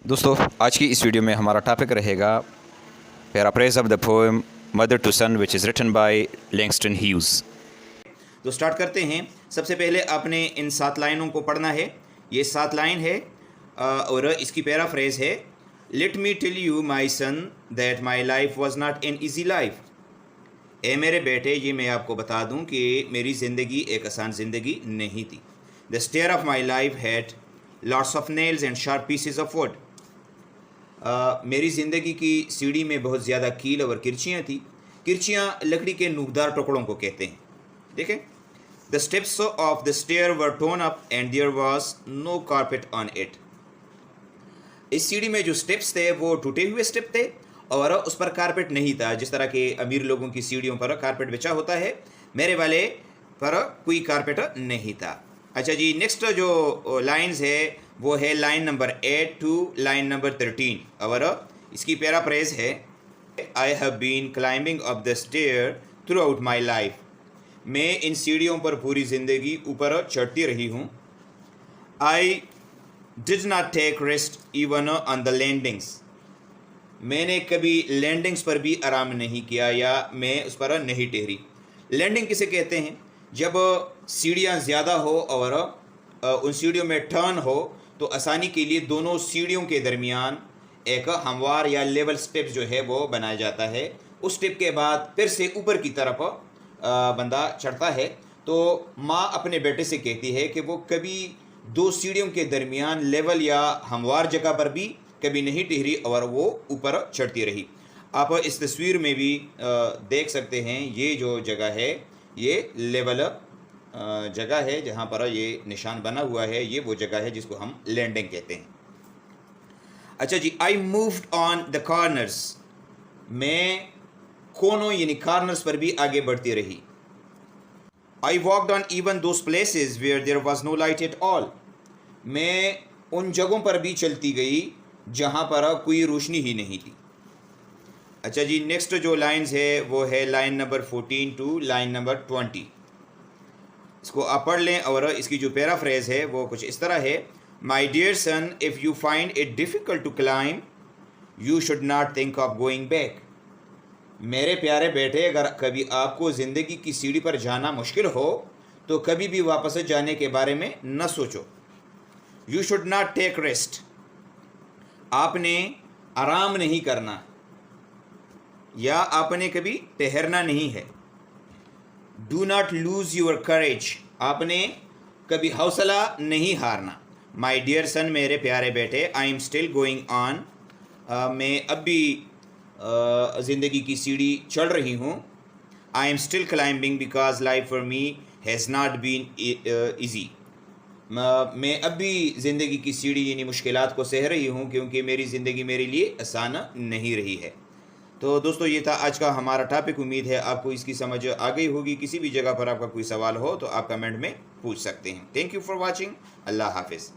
दोस्तों, आज की इस वीडियो में हमारा टॉपिक रहेगा paraphrase of the poem Mother to Son which is written by Langston Hughes. तो स्टार्ट करते हैं। सबसे पहले आपने इन 7 लाइनों को पढ़ना है। ये 7 लाइन है और इसकी पैराफ्रेज है, let me tell you my son that my life was not an easy life. ए मेरे बेटे, ये मैं आपको बता दूं कि मेरी ज़िंदगी एक आसान ज़िंदगी नहीं थी। The stair of my life had lots of nails and sharp pieces of wood. मेरी ज़िंदगी की सीढ़ी में बहुत ज़्यादा कील और किरचियाँ थी। किरचियाँ लकड़ी के नुकदार टुकड़ों को कहते हैं। देखें, the steps of the stair were torn up and there was no carpet on it. इस सीढ़ी में जो स्टेप्स थे वो टूटे हुए स्टेप थे और उस पर कारपेट नहीं था। जिस तरह के अमीर लोगों की सीढ़ियों पर कारपेट बिछा होता है, मेरे वाले पर कोई कारपेट नहीं था। अच्छा जी, नेक्स्ट जो लाइंस है वो है line number 8 to line number 13 और इसकी पैराफ्रेज है, I have been climbing up the stair throughout my life. मैं इन सीढ़ियों पर पूरी ज़िंदगी ऊपर चढ़ती रही हूँ। I did not take rest even on the landings. मैंने कभी लैंडिंग्स पर भी आराम नहीं किया या मैं उस पर नहीं ठहरी। लैंडिंग किसे कहते हैं? जब सीढ़ियाँ ज़्यादा हो और उन सीढ़ियों में टर्न हो तो आसानी के लिए दोनों सीढ़ियों के दरमियान एक हमवार या लेवल स्टेप जो है वो बनाया जाता है। उस स्टेप के बाद फिर से ऊपर की तरफ बंदा चढ़ता है। तो माँ अपने बेटे से कहती है कि वो कभी दो सीढ़ियों के दरमियान लेवल या हमवार जगह पर भी कभी नहीं ठहरी और वो ऊपर चढ़ती रही। आप इस तस्वीर में भी देख सकते हैं, ये जो जगह है ये लेवल जगह है जहाँ पर ये निशान बना हुआ है, ये वो जगह है जिसको हम लैंडिंग कहते हैं। अच्छा जी, I moved on the corners. मैं कोनों यानी कॉर्नर्स पर भी आगे बढ़ती रही। I walked on even those places where there was no light at all. मैं उन जगहों पर भी चलती गई जहाँ पर कोई रोशनी ही नहीं थी। अच्छा जी, नेक्स्ट जो लाइंस है वो है line number 14 to line number 20। इसको आप पढ़ लें और इसकी जो पैराफ्रेज है वो कुछ इस तरह है, my dear son, if you find it difficult to climb you should not think of going back. मेरे प्यारे बेटे, अगर कभी आपको ज़िंदगी की सीढ़ी पर जाना मुश्किल हो तो कभी भी वापस जाने के बारे में न सोचो। You should not take rest. आपने आराम नहीं करना या आपने कभी ठहरना नहीं है। डू नॉट लूज़ योर करेज। आपने कभी हौसला नहीं हारना। माई डियर सन, मेरे प्यारे बेटे, I am still going on. मैं अब भी ज़िंदगी की सीढ़ी चढ़ रही हूँ। I am still climbing because life for me has not been easy. मैं अब भी ज़िंदगी की सीढ़ी यानी मुश्किलात को सह रही हूँ क्योंकि मेरी ज़िंदगी मेरे लिए आसान नहीं रही है। तो दोस्तों, ये था आज का हमारा टॉपिक। उम्मीद है आपको इसकी समझ आ गई होगी। किसी भी जगह पर आपका कोई सवाल हो तो आप कमेंट में पूछ सकते हैं। Thank you for watching. अल्लाह हाफिज़।